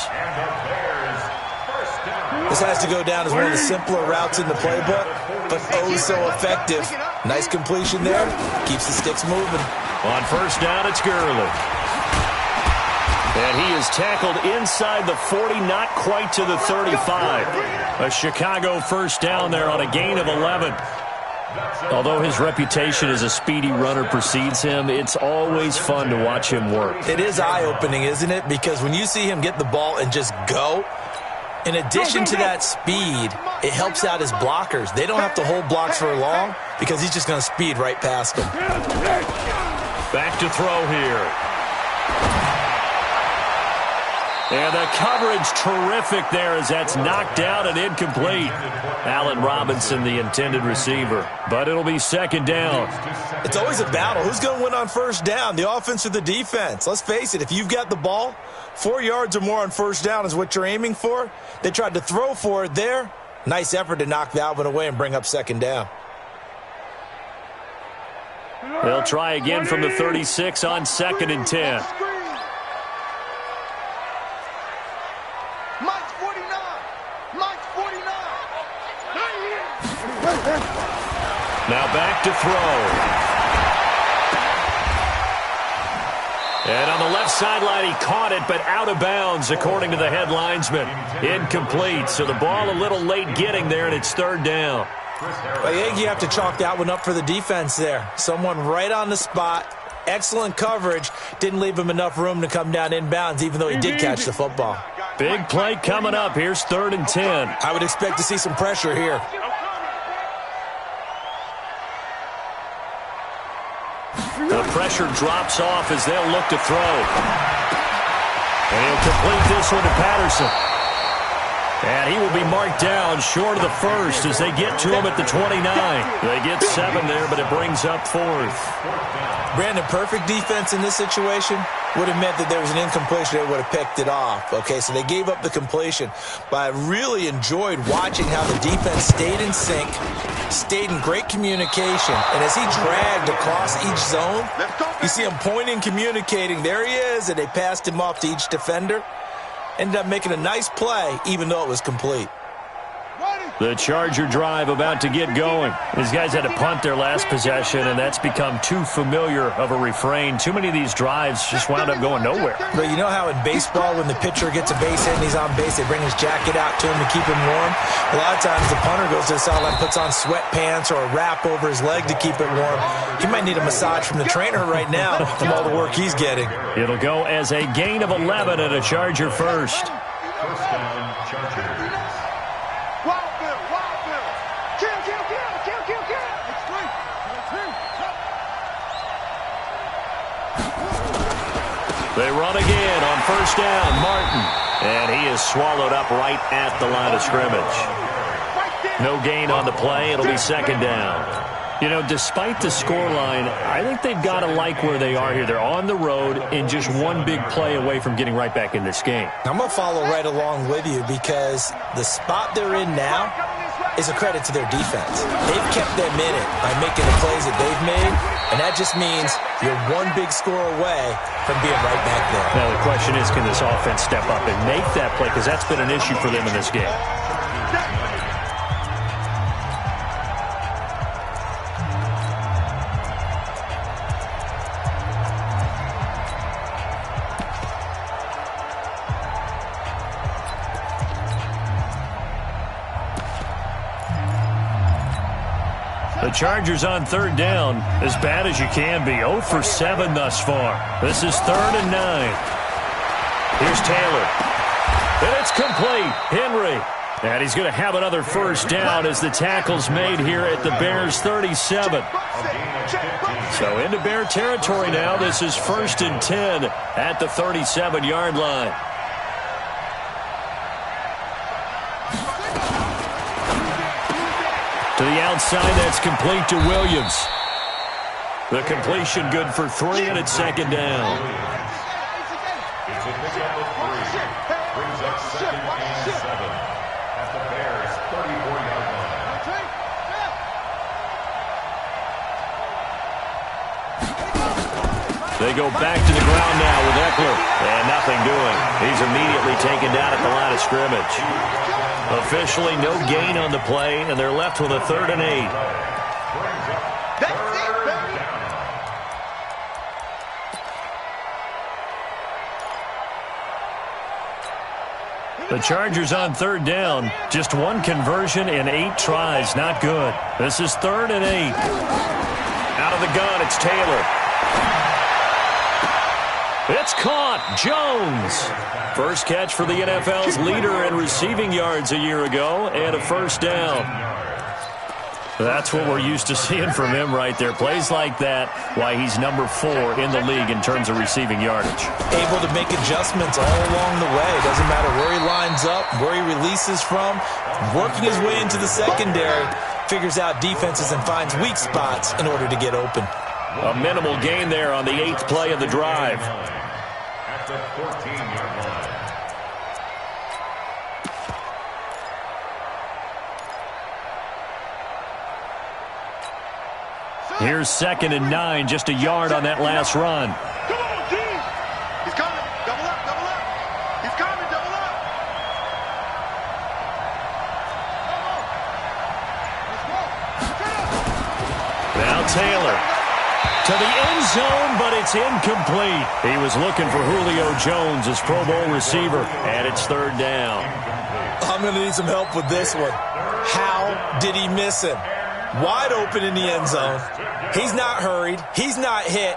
This has to go down as one of the simpler routes in the playbook, but oh so effective. Nice completion there. Keeps the sticks moving. On first down, it's Gurley. And he is tackled inside the 40, not quite to the 35. A Chicago first down there on a gain of 11. Although his reputation as a speedy runner precedes him, it's always fun to watch him work. It is eye-opening, isn't it? Because when you see him get the ball and just go, in addition to that speed, it helps out his blockers. They don't have to hold blocks for long because he's just going to speed right past them. Back to throw here. And the coverage terrific there as that's knocked out and incomplete. Allen Robinson, the intended receiver. But it'll be second down. It's always a battle. Who's going to win on first down, the offense or the defense? Let's face it, if you've got the ball, 4 yards or more on first down is what you're aiming for. They tried to throw for it there. Nice effort to knock that one away and bring up second down. They'll try again from the 36 on 2nd and 10. Mike's 49. Mike's 49. Now back to throw. And on the left sideline, he caught it, but out of bounds, according to the head linesman. Incomplete, so the ball a little late getting there, and it's 3rd down. I think you have to chalk that one up for the defense there. Someone right on the spot, excellent coverage, didn't leave him enough room to come down inbounds, even though he did catch the football. Big play coming up. Here's 3rd and 10. I would expect to see some pressure here. The pressure drops off as they'll look to throw. And he'll complete this one to Patterson. And he will be marked down short of the first as they get to him at the 29. They get 7 there, but it brings up 4th. Brandon, perfect defense in this situation would have meant that there was an incompletion. They would have picked it off. Okay, so they gave up the completion. But I really enjoyed watching how the defense stayed in sync, stayed in great communication. And as he dragged across each zone, you see him pointing, communicating. There he is, and they passed him off to each defender. Ended up making a nice play, even though it was complete. The Charger drive about to get going. These guys had to punt their last possession, and that's become too familiar of a refrain. Too many of these drives just wound up going nowhere. But you know how in baseball, when the pitcher gets a base hit and he's on base, they bring his jacket out to him to keep him warm? A lot of times the punter goes to the sideline, puts on sweatpants or a wrap over his leg to keep it warm. He might need a massage from the trainer right now from all the work he's getting. It'll go as a gain of 11 and a Charger first. First down, Chargers. They run again on first down, Martin. And he is swallowed up right at the line of scrimmage. No gain on the play. It'll be 2nd down. You know, despite the scoreline, I think they've got to like where they are here. They're on the road and just one big play away from getting right back in this game. I'm going to follow right along with you because the spot they're in now is a credit to their defense. They've kept them in it by making the plays that they've made, and that just means you're one big score away from being right back there. Now the question is, can this offense step up and make that play? Because that's been an issue for them in this game. The Chargers on 3rd down, as bad as you can be. 0 for 7 thus far. This is 3rd and 9. Here's Taylor. And it's complete. Henry. And he's going to have another first down as the tackle's made here at the Bears' 37. So into Bear territory now. This is 1st and 10 at the 37-yard line. To the outside, that's complete to Williams. The completion good for 3, and it's 2nd down. It's a pickup of 3. Brings up 2nd and 7 at the Bears' 34-yard line. They go back to the ground now with Eckler. And nothing doing. He's immediately taken down at the line of scrimmage. Officially no gain on the play, and they're left with a 3rd and 8. The Chargers on 3rd down. Just one conversion in 8 tries. Not good. This is 3rd and 8. Out of the gun, it's Taylor. It's caught. Jones. First catch for the NFL's leader in receiving yards a year ago, and a first down. That's what we're used to seeing from him right there. Plays like that, why he's number 4 in the league in terms of receiving yardage. Able to make adjustments all along the way. Doesn't matter where he lines up, where he releases from. Working his way into the secondary, figures out defenses and finds weak spots in order to get open. A minimal gain there on the 8th play of the drive. At the 14-yard line. Here's 2nd and 9, just a yard on that last run. Come on, D. He's coming. Double up, double up. He's coming, double up. Now Taylor to the end zone, but it's incomplete. He was looking for Julio Jones, his Pro Bowl receiver, and it's 3rd down. I'm going to need some help with this one. How did he miss him? Wide open in the end zone. He's not hurried. He's not hit.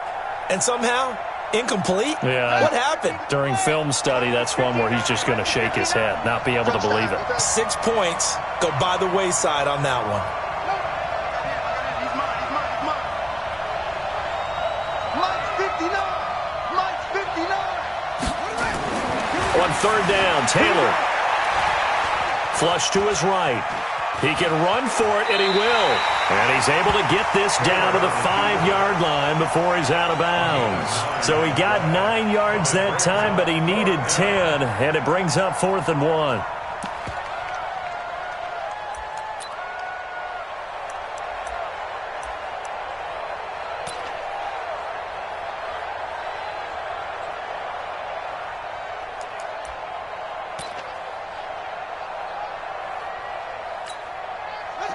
And somehow, incomplete? Yeah. What happened? During film study, that's one where he's just going to shake his head, not be able to believe it. 6 points go by the wayside on that one. He's mine, he's mine, he's mine. Mike's 59. Mike's 59. On 3rd down, Taylor. Flush to his right. He can run for it, and he will. And he's able to get this down to the 5-yard line before he's out of bounds. So he got 9 yards that time, but he needed 10, and it brings up 4th and 1.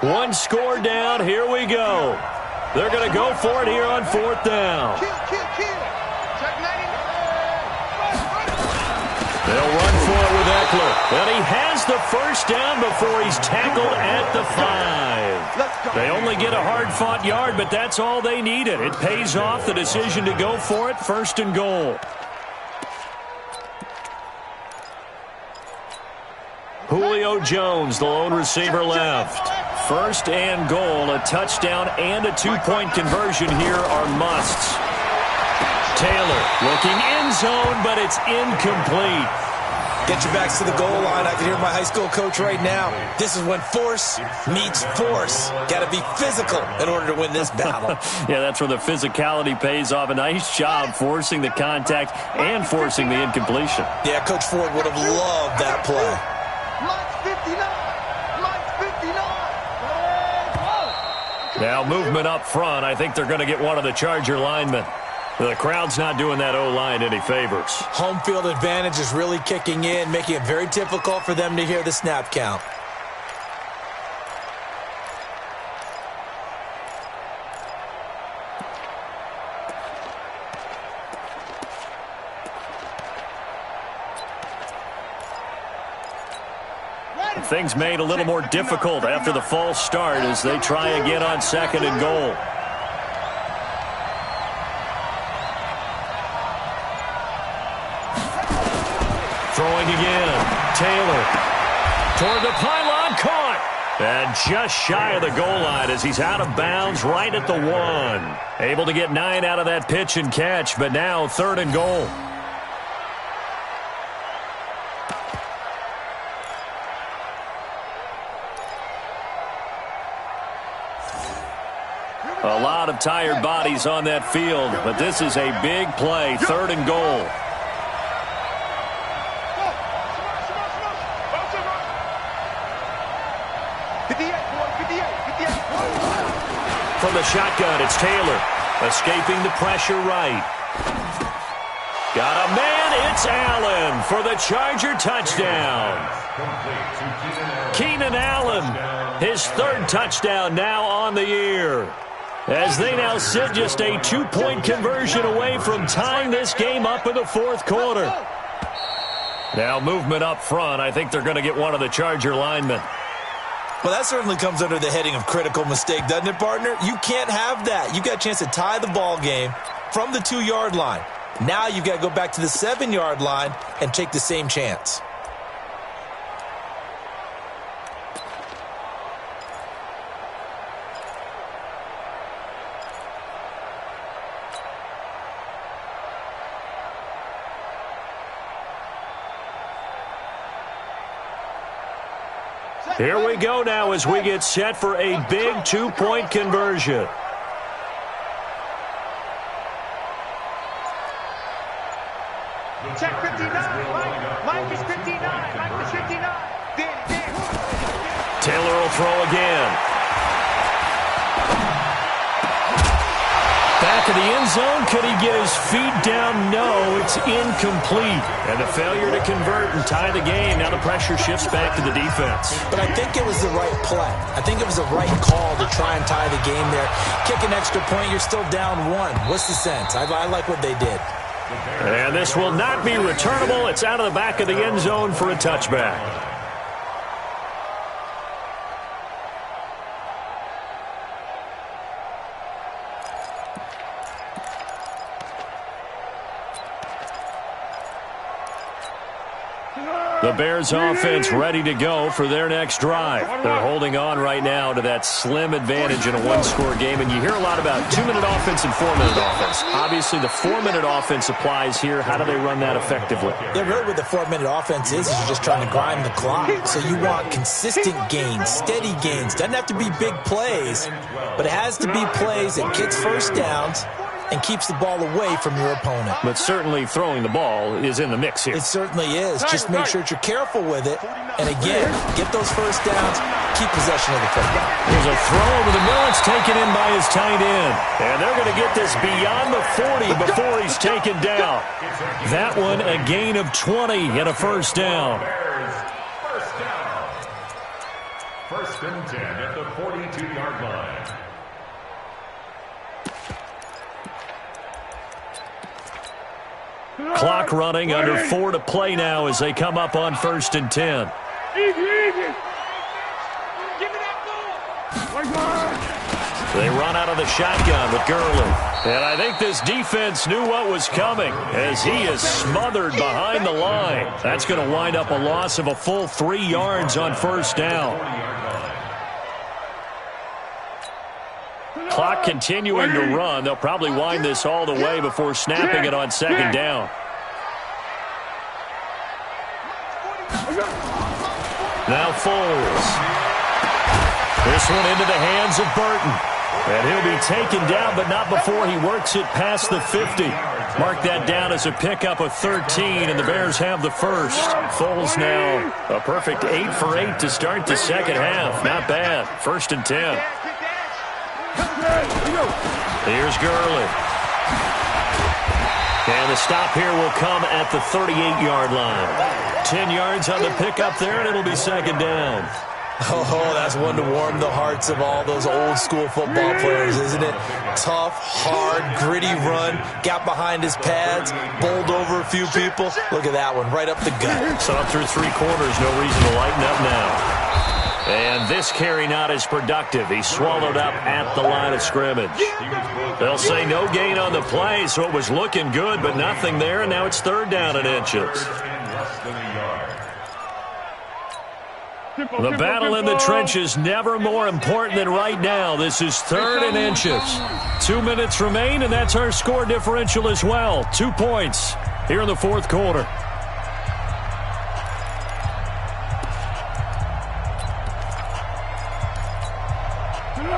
One score down. Here we go. They're going to go for it here on 4th down. Kill, kill, kill. Check 90. They'll run for it with Eckler. And he has the 1st down before he's tackled at the 5. They only get a hard-fought yard, but that's all they needed. It pays off the decision to go for it, 1st and goal. Julio Jones, the lone receiver left. 1st and goal, a touchdown and a 2-point conversion here are musts. Taylor looking end zone, but it's incomplete. Get your backs to the goal line. I can hear my high school coach right now. This is when force meets force. Got to be physical in order to win this battle. Yeah, that's where the physicality pays off. A nice job forcing the contact and forcing the incompletion. Yeah, Coach Ford would have loved that play. Mike's 59. Mike's 59. Now movement up front. I think they're going to get one of the Charger linemen. The crowd's not doing that O-line any favors. Home field advantage is really kicking in, making it very difficult for them to hear the snap count. Things made a little more difficult after the false start as they try again on 2nd and goal. Throwing again. Taylor toward the pylon, caught. And just shy of the goal line as he's out of bounds right at the 1. Able to get 9 out of that pitch and catch, but now 3rd and goal. A lot of tired bodies on that field, but this is a big play, 3rd and goal. From the shotgun, it's Taylor. Escaping the pressure right. Got a man, it's Allen for the Charger touchdown. Keenan Allen, his 3rd touchdown now on the year. As they now sit just a 2-point conversion away from tying this game up in the 4th quarter. Now movement up front. I think they're going to get one of the Charger linemen. Well, that certainly comes under the heading of critical mistake, doesn't it, partner? You can't have that. You got a chance to tie the ball game from the 2-yard line. Now you've got to go back to the 7-yard line and take the same chance. Here we go now as we get set for a big 2-point conversion. Check 59. Mike is 59. Mike is 59. Taylor will throw again. back of the end zone. Could he get his feet down? No, it's incomplete. And the failure to convert and tie the game. Now the pressure shifts back to the defense. But I think it was the right play. I think it was the right call to try and tie the game there. Kick an extra point, you're still down 1. What's the sense? I like what they did. And this will not be returnable. It's out of the back of the end zone for a touchback. The Bears offense ready to go for their next drive. They're holding on right now to that slim advantage in a one-score game. And you hear a lot about 2-minute offense and 4-minute offense. Obviously, the 4-minute offense applies here. How do they run that effectively? Yeah, really what the 4-minute offense is you're just trying to grind the clock. So you want consistent gains, steady gains. Doesn't have to be big plays, but it has to be plays that gets first downs and keeps the ball away from your opponent. But certainly throwing the ball is in the mix here. It certainly is. Just make sure that you're careful with it. And again, get those first downs, keep possession of the football. There's a throw over the middle. It's taken in by his tight end. And they're going to get this beyond the 40 before he's taken down. That one a gain of 20 and a first down. First and 10 at the 42-yard line. Clock running, under 4 to play now as they come up on 1st and 10. Easy. Give me that ball. They run out of the shotgun with Gurley. And I think this defense knew what was coming as he is smothered behind the line. That's going to wind up a loss of a full 3 yards on first down. Clock continuing to run. They'll probably wind this all the way before snapping it on second down. Now Foles. This one into the hands of Burton. And he'll be taken down, but not before he works it past the 50. Mark that down as a pickup of 13, and the Bears have the first. Foles now a perfect 8 for 8 to start the second half. Not bad. 1st and 10. Here's Gurley. And the stop here will come at the 38-yard line. 10 yards on the pickup there, and it'll be second down. Oh, that's one to warm the hearts of all those old-school football players, isn't it? Tough, hard, gritty run. Got behind his pads, bowled over a few people. Look at that one, right up the gut. So up through 3 quarters, no reason to lighten up now. And this carry not as productive. He's swallowed up at the line of scrimmage. They'll say no gain on the play, so it was looking good, but nothing there, and now it's 3rd down and inches. The battle in the trenches never more important than right now. This is 3rd and inches. 2 minutes remain, and that's our score differential as well. 2 points here in the 4th quarter.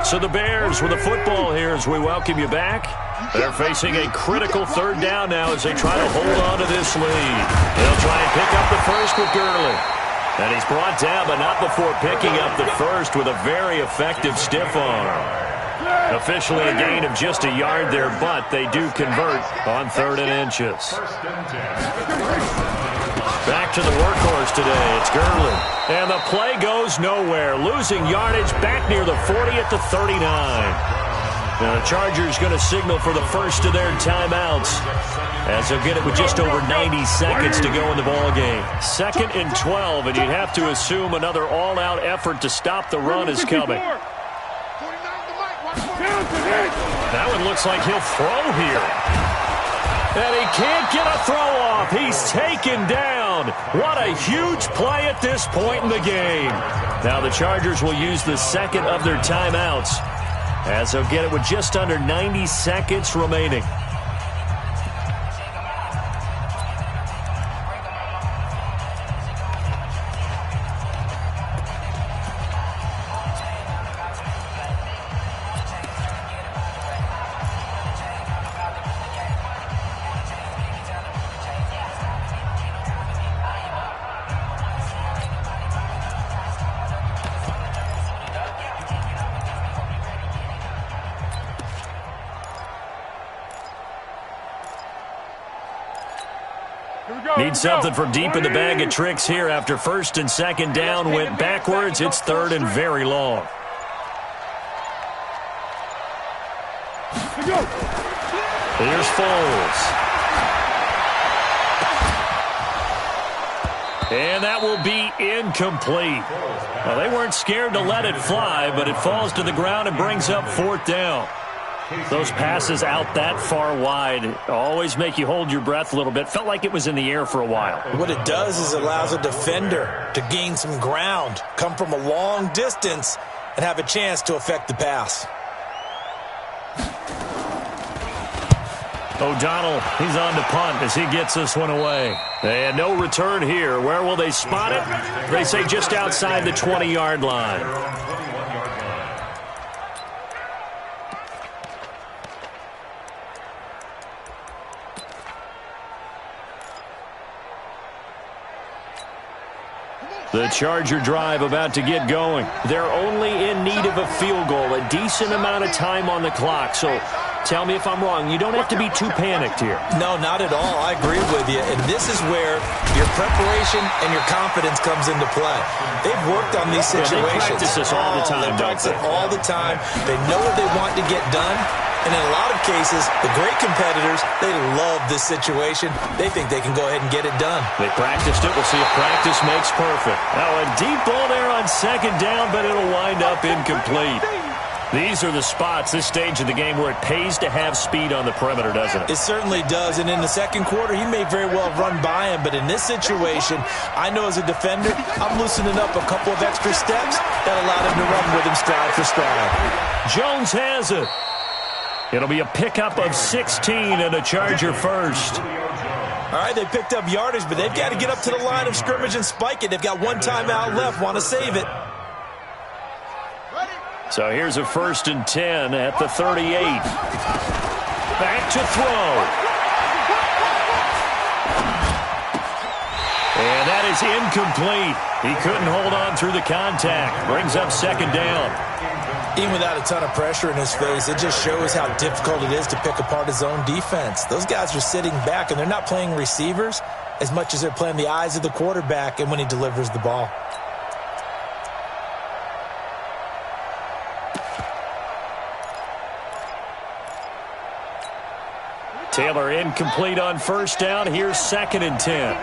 So the Bears with the football here as we welcome you back. They're facing a critical 3rd down now as they try to hold on to this lead. They'll try and pick up the first with Gurley. And he's brought down, but not before picking up the first with a very effective stiff arm. Officially a gain of just a yard there, but they do convert on 3rd and inches. Back to the workhorse today. It's Gurley. And the play goes nowhere. Losing yardage back near the 40 at the 39. Now the Chargers going to signal for the first of their timeouts as they'll get it with just over 90 seconds to go in the ballgame. 2nd and 12, and you'd have to assume another all-out effort to stop the run is coming. That one looks like he'll throw here. And he can't get a throw off. He's taken down. What a huge play at this point in the game. Now the Chargers will use the 2nd of their timeouts as they'll get it with just under 90 seconds remaining. Need something from deep in the bag of tricks here after first and second down went backwards. It's third and very long. Here's Foles. And that will be incomplete. Well, they weren't scared to let it fly, but it falls to the ground and brings up fourth down. Those passes out that far wide always make you hold your breath a little bit. Felt like it was in the air for a while. What it does is it allows a defender to gain some ground, come from a long distance, and have a chance to affect the pass. O'Donnell, he's on to punt as he gets this one away. And no return here. Where will they spot it? They say just outside the 20-yard line. The Charger drive about to get going. They're only in need of a field goal, a decent amount of time on the clock. So tell me if I'm wrong. You don't have to be too panicked here. No, not at all. I agree with you. And this is where your preparation and your confidence comes into play. They've worked on these situations. Yeah, they practice this all the time. They practice it all the time. They know what they want to get done. And in a lot of cases, the great competitors, they love this situation. They think they can go ahead and get it done. They practiced it. We'll see if practice makes perfect. Now a deep ball there on second down, but it'll wind up incomplete. These are the spots, this stage of the game, where it pays to have speed on the perimeter, doesn't it? It certainly does. And in the second quarter, he may very well run by him. But in this situation, I know as a defender, I'm loosening up a couple of extra steps that allowed him to run with him stride for stride. Jones has it. It'll be a pickup of 16 and a Charger first. All right, they picked up yardage, but they've got to get up to the line of scrimmage and spike it. They've got one timeout left, want to save it. So here's a first and 10 at the 38. Back to throw. And that is incomplete. He couldn't hold on through the contact. Brings up second down. Even without a ton of pressure in his face, it just shows how difficult it is to pick apart his own defense. Those guys are sitting back, and they're not playing receivers as much as they're playing the eyes of the quarterback and when he delivers the ball. Taylor incomplete on first down. Here's second and 10.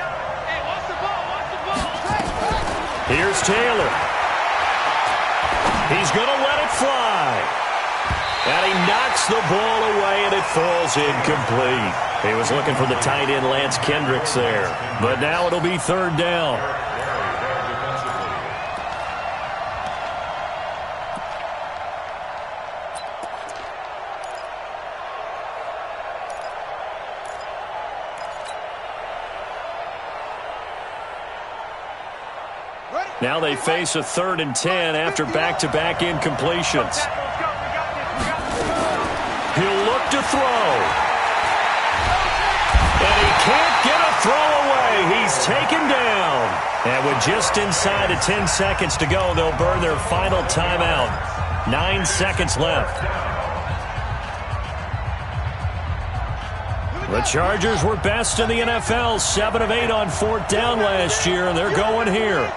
Here's Taylor. He's going to let it fly. And he knocks the ball away, and it falls incomplete. He was looking for the tight end Lance Kendricks there. But now it'll be third down. Now they face a third and 10 after back-to-back incompletions. He'll look to throw. And he can't get a throw away. He's taken down. And with just inside of 10 seconds to go, they'll burn their final timeout. 9 seconds left. The Chargers were best in the NFL, 7 of 8 on fourth down last year, and they're going here.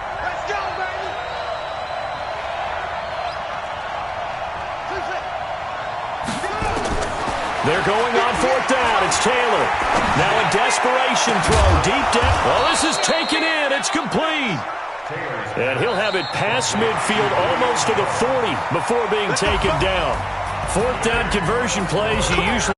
They're going on fourth down. It's Taylor. Now a desperation throw. Deep down. Oh, this is taken in. It's complete. And he'll have it past midfield almost to the 40 before being taken down. Fourth down conversion plays, you usually